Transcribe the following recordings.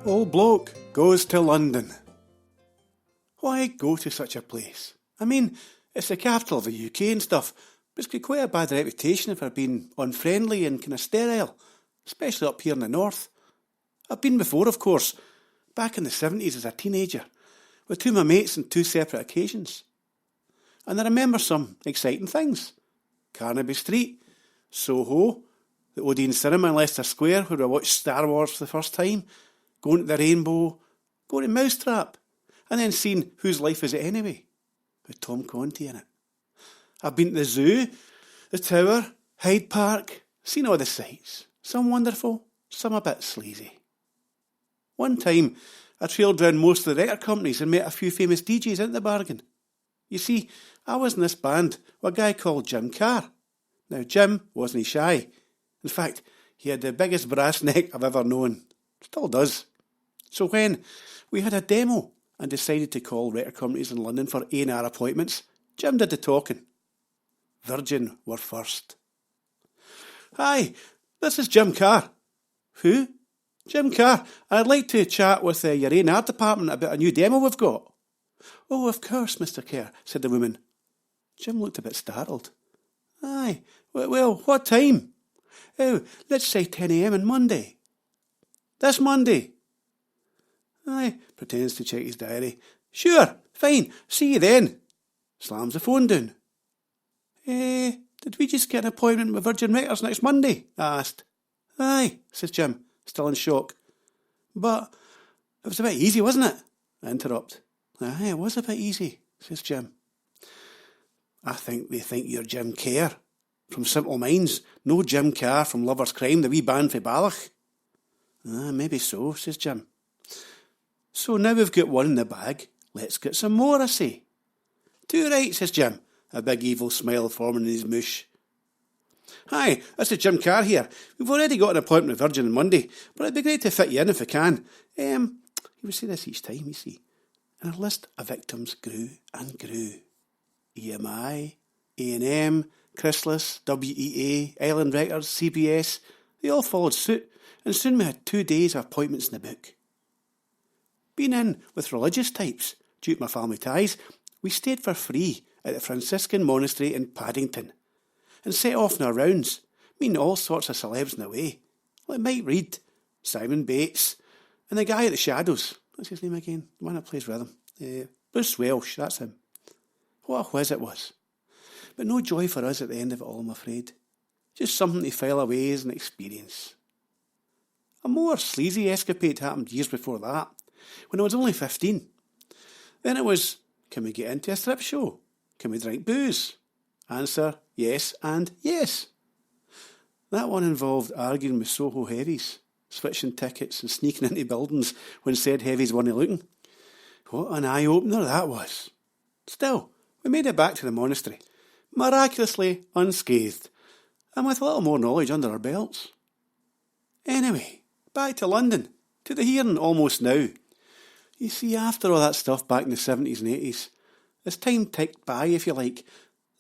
Old Bloke Goes to London. Why go to such a place? I mean, it's the capital of the UK and stuff, but it's got quite a bad reputation for being unfriendly and kind of sterile, especially up here in the north. I've been before, of course, back in the 70s as a teenager, with two of my mates on two separate occasions. And I remember some exciting things. Carnaby Street, Soho, the Odeon Cinema in Leicester Square where I watched Star Wars for the first time, going to the Rainbow, going to Mousetrap, and then seeing Whose Life Is It Anyway, with Tom Conti in it. I've been to the zoo, the Tower, Hyde Park, seen all the sights, some wonderful, some a bit sleazy. One time, I trailed round most of the record companies and met a few famous DJs in the bargain. You see, I was in this band with a guy called Jim Carr. Now, Jim wasn't shy. In fact, he had the biggest brass neck I've ever known. Still does. So when we had a demo and decided to call record companies in London for A&R appointments, Jim did the talking. Virgin were first. Hi, this is Jim Carr. Who? Jim Carr. I'd like to chat with your A&R department about a new demo we've got. Oh, of course, Mr. Kerr, said the woman. Jim looked a bit startled. Aye, well, what time? Oh, let's say 10 a.m. on Monday. This Monday? Aye, pretends to check his diary. Sure, fine, see you then. Slams the phone down. Did we just get an appointment with Virgin Records next Monday? I asked. Aye, says Jim, still in shock. But it was a bit easy, wasn't it? I interrupt. Aye, it was a bit easy, says Jim. I think they think you're Jim Kerr from Simple Minds, no Jim Carr from Lover's Crime, the wee band for Balloch. Maybe so, says Jim. So now we've got one in the bag, let's get some more, I say. Too right, says Jim, a big evil smile forming in his mouche. Hi, this is Jim Carr here. We've already got an appointment with Virgin on Monday, but it'd be great to fit you in if we can. He would say this each time, you see. And our list of victims grew and grew. EMI, A&M, Chrysalis, WEA, Island Records, CBS, they all followed suit, and soon we had 2 days of appointments in the book. Being in with religious types, due to my family ties, we stayed for free at the Franciscan monastery in Paddington, and set off on our rounds, meeting all sorts of celebs in the way, like Mike Reid, Simon Bates, and the guy at the Shadows. What's his name again? The one that plays with him. Bruce Welsh, that's him. What a whiz it was. But no joy for us at the end of it all, I'm afraid. Just something to file away as an experience. A more sleazy escapade happened years before that, when I was only 15. Then it was, can we get into a strip show? Can we drink booze? Answer, yes and yes. That one involved arguing with Soho heavies, switching tickets and sneaking into buildings when said heavies weren't looking. What an eye-opener that was. Still, we made it back to the monastery, miraculously unscathed, and with a little more knowledge under our belts. Anyway, back to London, to the here and almost now. You see, after all that stuff back in the 70s and 80s, as time ticked by, if you like,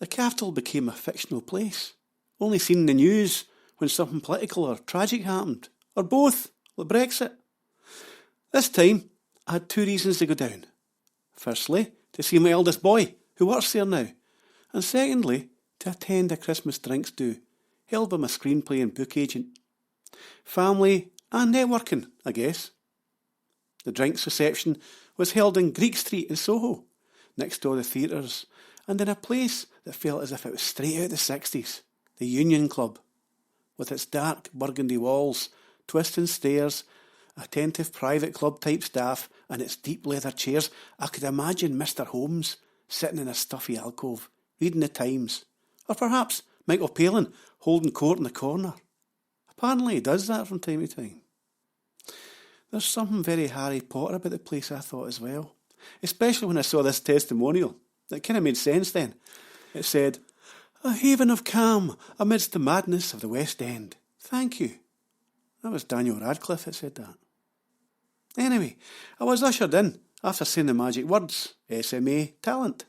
the capital became a fictional place, only seen in the news when something political or tragic happened, or both, like Brexit. This time, I had 2 reasons to go down. Firstly, to see my eldest boy, who works there now, and secondly, to attend a Christmas drinks do, held by my screenplay and book agent. Family and networking, I guess. The drinks reception was held in Greek Street in Soho, next door to the theatres, and in a place that felt as if it was straight out of the 60s, the Union Club, with its dark burgundy walls, twisting stairs, attentive private club-type staff, and its deep leather chairs. I could imagine Mr. Holmes sitting in a stuffy alcove, reading the Times, or perhaps Michael Palin holding court in the corner. Apparently he does that from time to time. There's something very Harry Potter about the place, I thought, as well, especially when I saw this testimonial. It kind of made sense then. It said, "A haven of calm amidst the madness of the West End. Thank you." That was Daniel Radcliffe that said that. Anyway, I was ushered in after saying the magic words, SMA talent,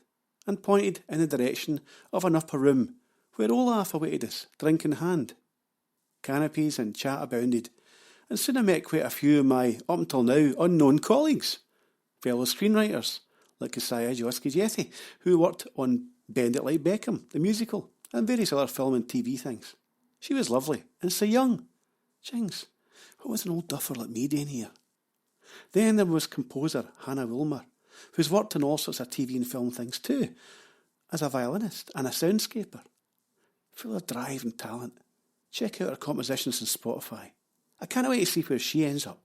and pointed in the direction of an upper room where Olaf awaited us, drink in hand. Canopies and chat abounded, and soon I met quite a few of my, up until now, unknown colleagues, fellow screenwriters like Isaiah Joskijethi, who worked on Bend It Like Beckham, the musical, and various other film and TV things. She was lovely, and so young. Jings, what was an old duffer like me doing here? Then there was composer Hannah Wilmer, who's worked on all sorts of TV and film things too, as a violinist and a soundscaper. Full of drive and talent. Check out her compositions on Spotify. I can't wait to see where she ends up.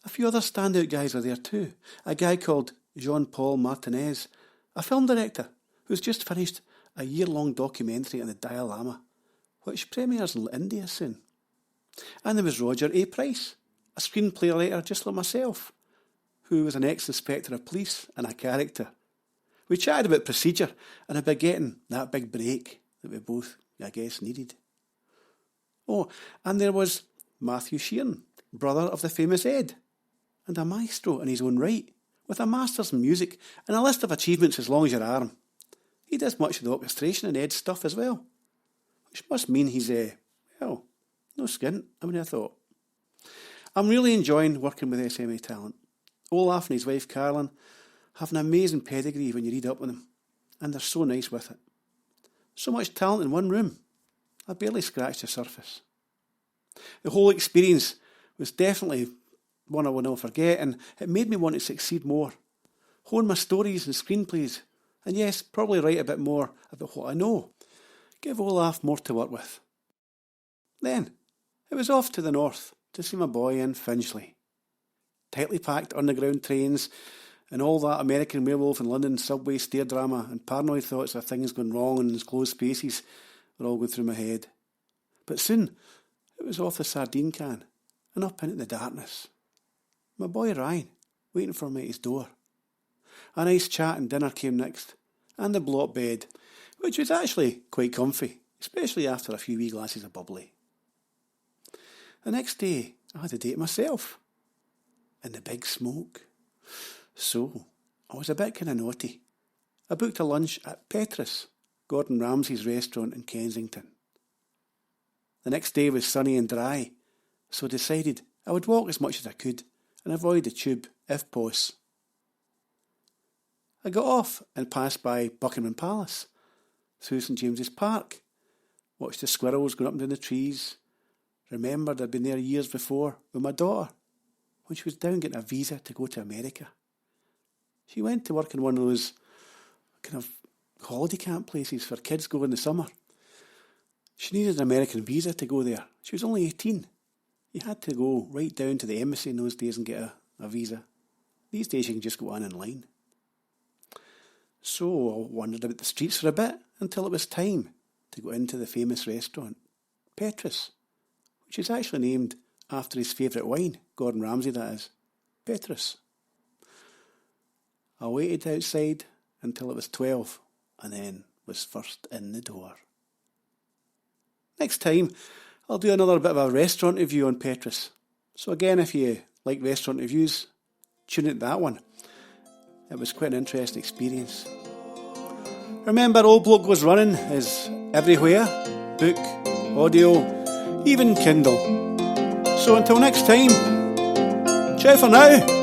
A few other standout guys were there too. A guy called Jean-Paul Martinez, a film director who's just finished a year-long documentary on the Dalai Lama, which premieres in India soon. And there was Roger A. Price, a screenplay writer just like myself, who was an ex-inspector of police and a character. We chatted about procedure and about getting that big break that we both, I guess, needed. Oh, and there was Matthew Sheeran, brother of the famous Ed, and a maestro in his own right, with a master's in music and a list of achievements as long as your arm. He does much of the orchestration in Ed's stuff as well, which must mean he's, no skint, I mean, I thought. I'm really enjoying working with SMA talent. Olaf and his wife Carolyn have an amazing pedigree when you read up on them, and they're so nice with it. So much talent in one room. I barely scratched the surface. The whole experience was definitely one I will never forget, and it made me want to succeed more, hone my stories and screenplays, and yes, probably write a bit more about what I know. Give Olaf more to work with. Then, it was off to the north to see my boy in Finchley. Tightly packed underground trains and all that American Werewolf in London subway stair drama and paranoid thoughts of things going wrong in enclosed spaces were all going through my head. But soon, it was off the sardine can and up into the darkness. My boy Ryan, waiting for me at his door. A nice chat and dinner came next, and the block bed, which was actually quite comfy, especially after a few wee glasses of bubbly. The next day, I had a date myself, in the big smoke. So, I was a bit kind of naughty. I booked a lunch at Petrus, Gordon Ramsay's restaurant in Kensington. The next day was sunny and dry, so I decided I would walk as much as I could and avoid the tube, if possible. I got off and passed by Buckingham Palace, through St James's Park, watched the squirrels going up and down the trees, remembered I'd been there years before with my daughter, when she was down getting a visa to go to America. She went to work in one of those kind of holiday camp places for kids go in the summer. She needed an American visa to go there. She was only 18. You had to go right down to the embassy in those days and get a visa. These days you can just go on online. So I wandered about the streets for a bit until it was time to go into the famous restaurant, Petrus, which is actually named after his favourite wine, Gordon Ramsay that is, Petrus. I waited outside until it was 12 and then was first in the door. Next time, I'll do another bit of a restaurant review on Petrus. So again, if you like restaurant reviews, tune into that one. It was quite an interesting experience. Remember, Old Bloke Goes running is everywhere. Book, audio, even Kindle. So until next time, ciao for now.